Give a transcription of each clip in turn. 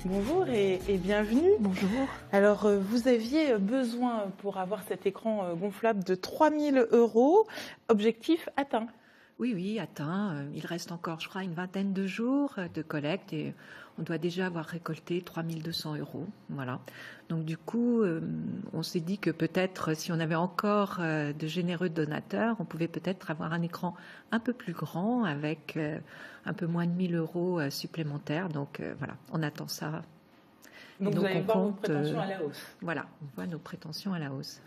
Bonjour et bienvenue. Bonjour. Alors, vous aviez besoin pour avoir cet écran gonflable de 3000 euros. Objectif atteint. Oui, oui, atteint. Il reste encore, je crois, une vingtaine de jours de collecte et on doit déjà avoir récolté 3200 euros. Voilà. Donc du coup, on s'est dit que peut-être si on avait encore de généreux donateurs, on pouvait peut-être avoir un écran un peu plus grand avec un peu moins de 1000 euros supplémentaires. Donc voilà, on attend ça. Donc, vous allez voir vos prétentions à la hausse. Voilà, on voit nos prétentions à la hausse.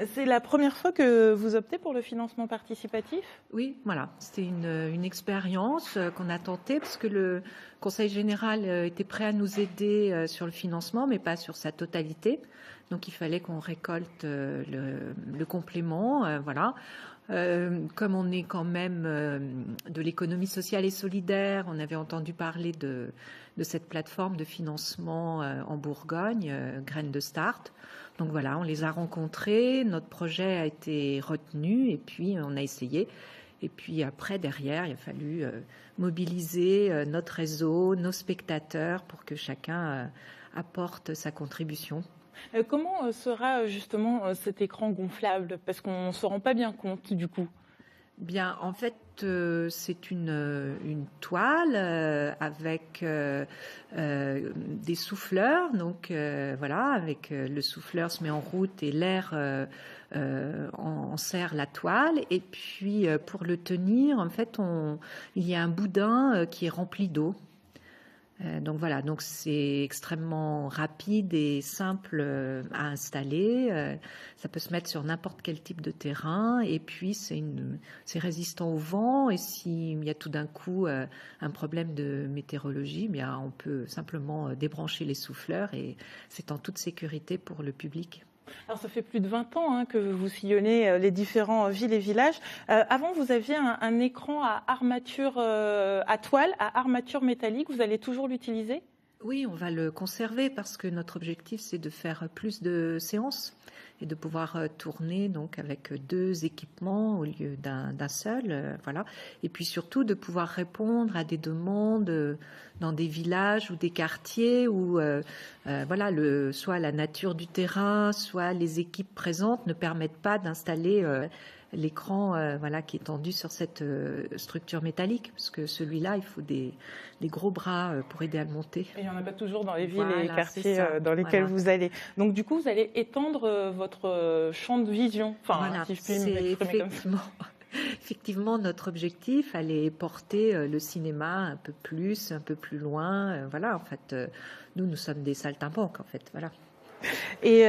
C'est la première fois que vous optez pour le financement participatif? Oui, voilà, c'était une expérience qu'on a tentée parce que le Conseil général était prêt à nous aider sur le financement, mais pas sur sa totalité. Donc il fallait qu'on récolte le complément, voilà. Comme on est quand même de l'économie sociale et solidaire, on avait entendu parler de cette plateforme de financement en Bourgogne, Graines de Start. Donc voilà, on les a rencontrés, notre projet a été retenu et puis on a essayé. Et puis après, derrière, il a fallu mobiliser notre réseau, nos spectateurs pour que chacun apporte sa contribution. Comment sera justement cet écran gonflable? Parce qu'on ne se rend pas bien compte du coup. Bien, en fait, c'est une toile avec des souffleurs. Donc voilà, avec le souffleur se met en route et l'air en serre la toile. Et puis pour le tenir, en fait, il y a un boudin qui est rempli d'eau. Donc voilà, donc c'est extrêmement rapide et simple à installer. Ça peut se mettre sur n'importe quel type de terrain et puis c'est résistant au vent et s'il y a tout d'un coup un problème de météorologie, bien on peut simplement débrancher les souffleurs et c'est en toute sécurité pour le public. Alors, ça fait plus de 20 ans que vous sillonnez les différents villes et villages. Avant, vous aviez un écran à armature, à toile, à armature métallique. Vous allez toujours l'utiliser? Oui, on va le conserver parce que notre objectif, c'est de faire plus de séances et de pouvoir tourner donc avec deux équipements au lieu d'un seul, voilà. Et puis surtout de pouvoir répondre à des demandes dans des villages ou des quartiers où voilà, soit la nature du terrain, soit les équipes présentes ne permettent pas d'installer l'écran voilà, qui est tendu sur cette structure métallique, parce que celui-là, il faut des gros bras pour aider à le monter. Et il n'y en a pas toujours dans les villes et les Voilà, quartiers ça, dans lesquels voilà. vous allez. Donc du coup, vous allez étendre votre champ de vision, enfin, Voilà, si je puis c'est m'exprimer comme ça. effectivement notre objectif, aller porter le cinéma un peu plus loin. Voilà, en fait, nous sommes des saltimbanques, en fait, voilà. Et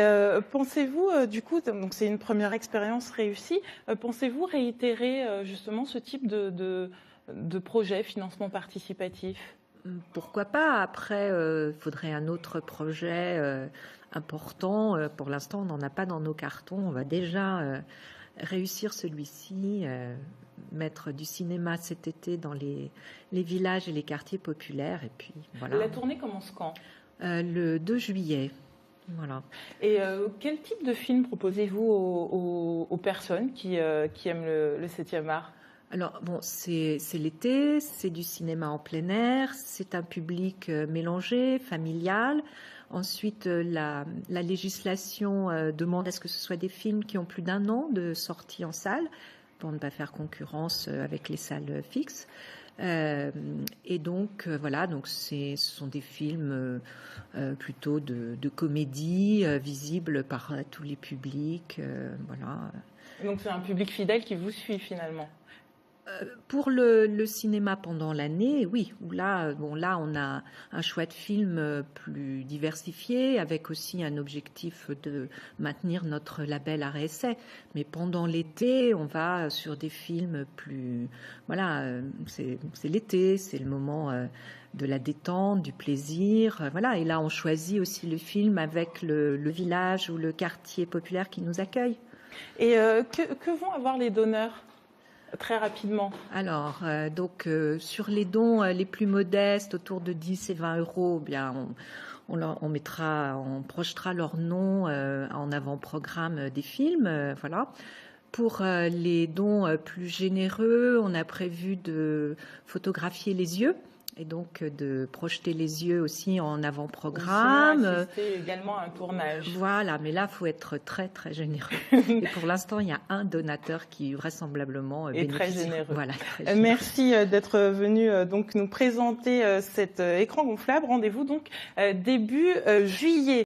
pensez-vous, du coup, donc c'est une première expérience réussie, pensez-vous réitérer justement ce type de projet, financement participatif? Pourquoi pas? Après, il faudrait un autre projet important. Pour l'instant, on n'en a pas dans nos cartons. On va déjà réussir celui-ci, mettre du cinéma cet été dans les villages et les quartiers populaires. Et puis voilà. La tournée commence quand? Le 2 juillet. Voilà. Et quel type de film proposez-vous aux personnes qui aiment le 7e art? Alors bon, c'est l'été, c'est du cinéma en plein air, c'est un public mélangé, familial. Ensuite, la législation demande à ce que ce soit des films qui ont plus d'1 an de sortie en salle pour ne pas faire concurrence avec les salles fixes. Et donc voilà, donc ce sont des films plutôt de comédie visibles par tous les publics, voilà. Donc c'est un public fidèle qui vous suit finalement. Pour le cinéma pendant l'année, oui. Où là, bon, là, on a un choix de films plus diversifié, avec aussi un objectif de maintenir notre label Art et Essai. Mais pendant l'été, on va sur des films plus, voilà, c'est l'été, c'est le moment de la détente, du plaisir, voilà. Et là, on choisit aussi le film avec le village ou le quartier populaire qui nous accueille. Et que vont avoir les donneurs? Très rapidement. Alors, donc, sur les dons les plus modestes, autour de 10 et 20 euros, eh bien, on projetera leur nom en avant-programme des films, voilà. Pour les dons plus généreux, on a prévu de photographier les yeux et donc de projeter les yeux aussi en On avant-programme. assisté également à un tournage. Voilà, mais là, il faut être très, très généreux. Et pour l'instant, il y a un donateur qui vraisemblablement Et très bénéficie. généreux. Voilà, très généreux. Merci d'être venu donc nous présenter cet écran gonflable. Rendez-vous donc début juillet.